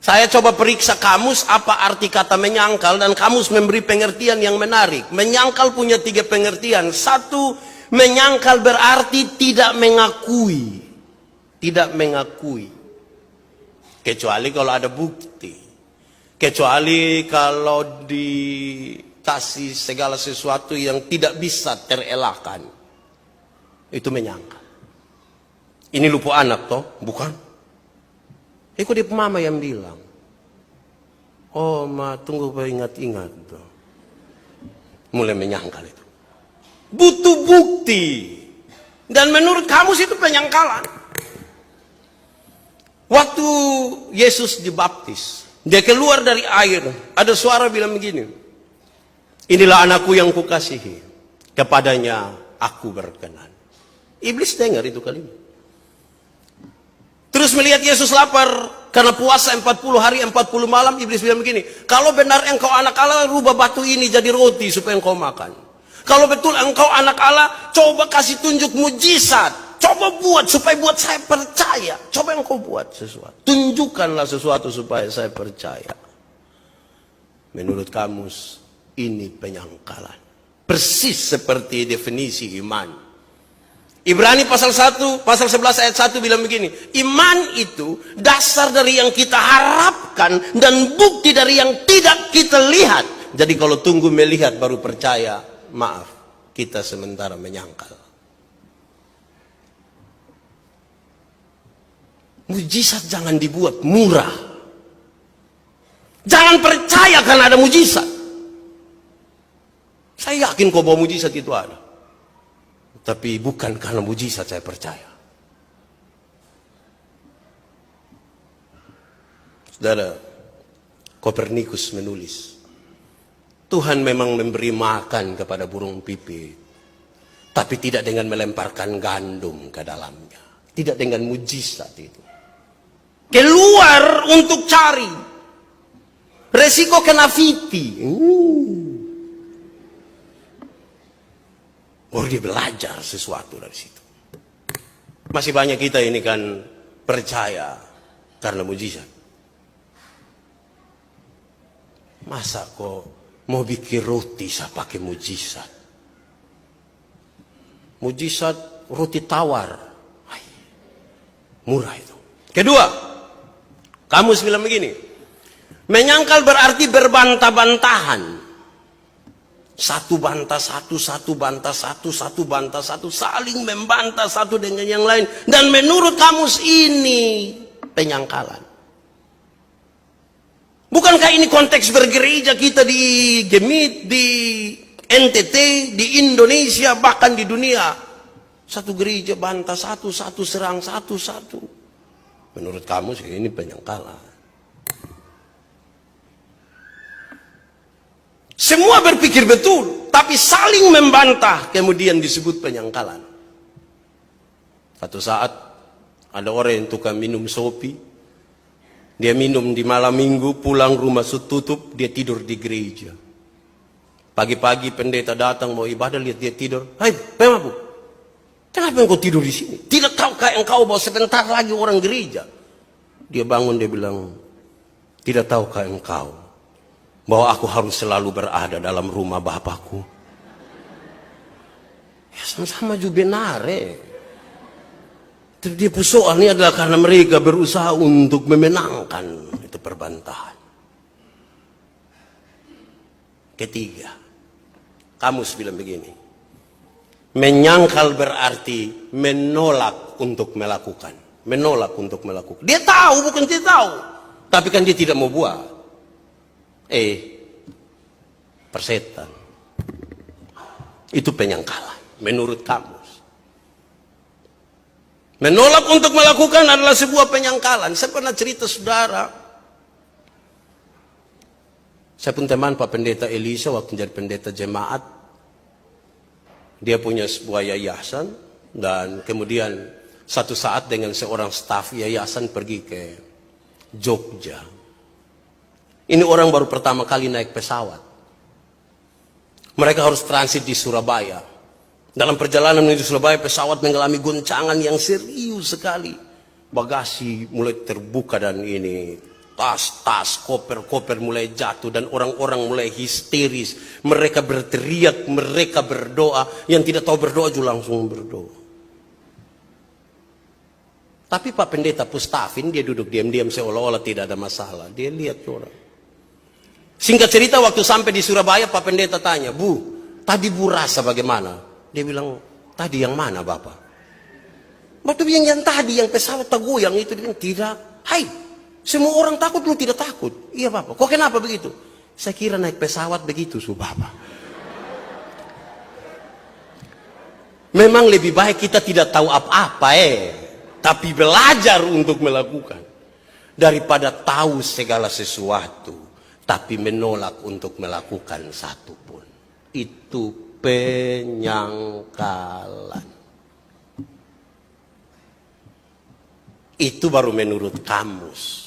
Saya coba periksa kamus apa arti kata menyangkal, dan kamus memberi pengertian yang menarik. Menyangkal punya 3 pengertian. 1, menyangkal berarti tidak mengakui. Tidak mengakui. Kecuali kalau ada bukti. Kecuali kalau dikasih segala sesuatu yang tidak bisa terelakkan. Itu menyangkal. Ini lupa anak toh? Bukan. Kok dia mama yang bilang. Oh ma, tunggu ingat-ingat tuh. Mulai menyangkal itu. Butuh bukti. Dan menurut kamus itu penyangkalan. Waktu Yesus dibaptis, dia keluar dari air, ada suara bilang begini, inilah anakku yang kukasihi, kepadanya aku berkenan. Iblis dengar itu kalimat. Terus melihat Yesus lapar karena puasa 40 hari 40 malam, iblis bilang begini, kalau benar engkau anak Allah, rubah batu ini jadi roti supaya engkau makan. Kalau betul engkau anak Allah, coba kasih tunjuk mujizat. Coba buat supaya buat saya percaya. Coba engkau buat sesuatu. Tunjukkanlah sesuatu supaya saya percaya. Menurut kamus, ini penyangkalan. Persis seperti definisi iman. Ibrani pasal 1, pasal 11 ayat 1 bilang begini. Iman itu dasar dari yang kita harapkan dan bukti dari yang tidak kita lihat. Jadi kalau tunggu melihat baru percaya, maaf, kita sementara menyangkal. Mujizat jangan dibuat murah. Jangan percaya karena ada mujizat. Saya yakin kok bahwa mujizat itu ada. Tapi bukan karena mujizat saya percaya. Saudara, Kopernikus menulis, Tuhan memang memberi makan kepada burung pipit, tapi tidak dengan melemparkan gandum ke dalamnya. Tidak dengan mujizat itu. Keluar untuk cari. Resiko kena fiti. Baru dia belajar sesuatu dari situ. Masih banyak kita ini kan percaya karena mujizat. Masa kok mau bikin roti saya pakai mujizat? Mujizat roti tawar. Murah itu. Kedua, kamus bilang begini. Menyangkal berarti berbantah-bantahan. Satu bantah satu, satu bantah satu, satu bantah satu, saling membantah satu dengan yang lain. Dan menurut kamus ini penyangkalan. Bukankah ini konteks bergereja kita di Gemit, di NTT, di Indonesia, bahkan di dunia. Satu gereja bantah satu, satu serang satu, satu. Menurut kamus ini penyangkalan. Semua berpikir betul, tapi saling membantah, kemudian disebut penyangkalan. Satu saat, ada orang yang tukang minum sopi. Dia minum di malam minggu, pulang rumah tutup, dia tidur di gereja. Pagi-pagi pendeta datang mau ibadah, lihat dia tidur. Hai, Pemabu, kenapa engkau tidur di sini? Tidak tahukah engkau bahwa sebentar lagi orang gereja? Dia bangun, dia bilang, tidak tahukah engkau bahwa aku harus selalu berada dalam rumah Bapakku? Ya sama-sama juga benar. Dia persoalannya adalah karena mereka berusaha untuk memenangkan itu perbantahan. Ketiga, kamus bilang begini. Menyangkal berarti menolak untuk melakukan. Menolak untuk melakukan. Dia tahu, bukan dia tahu. Tapi kan dia tidak mau buat. Persetan. Itu penyangkalan menurut kamus. Menolak untuk melakukan adalah sebuah penyangkalan. Saya pernah cerita saudara. Saya pun teman Pak Pendeta Elisa waktu jadi pendeta jemaat. Dia punya sebuah yayasan dan kemudian satu saat dengan seorang staf yayasan pergi ke Jogja. Ini orang baru pertama kali naik pesawat. Mereka harus transit di Surabaya. Dalam perjalanan menuju Surabaya, pesawat mengalami goncangan yang serius sekali. Bagasi mulai terbuka dan ini Tas-tas, koper-koper mulai jatuh dan orang-orang mulai histeris. Mereka berteriak, mereka berdoa. Yang tidak tahu berdoa juga langsung berdoa. Tapi Pak Pendeta Pustafin dia duduk diam-diam seolah-olah tidak ada masalah. Dia lihat orang. Singkat cerita waktu sampai di Surabaya Pak Pendeta tanya, "Bu, tadi Bu rasa bagaimana?" Dia bilang, "Tadi yang mana Bapak?" "Batu yang tadi, yang pesawat tergoyang itu." Dia bilang, "Tidak. Hai, semua orang takut, lu tidak takut." "Iya Bapak." "Kok kenapa begitu?" "Saya kira naik pesawat begitu su Bapak." Memang lebih baik kita tidak tahu apa-apa tapi belajar untuk melakukan. Daripada tahu segala sesuatu tapi menolak untuk melakukan satu pun. Itu penyangkalan. Itu baru menurut kamus.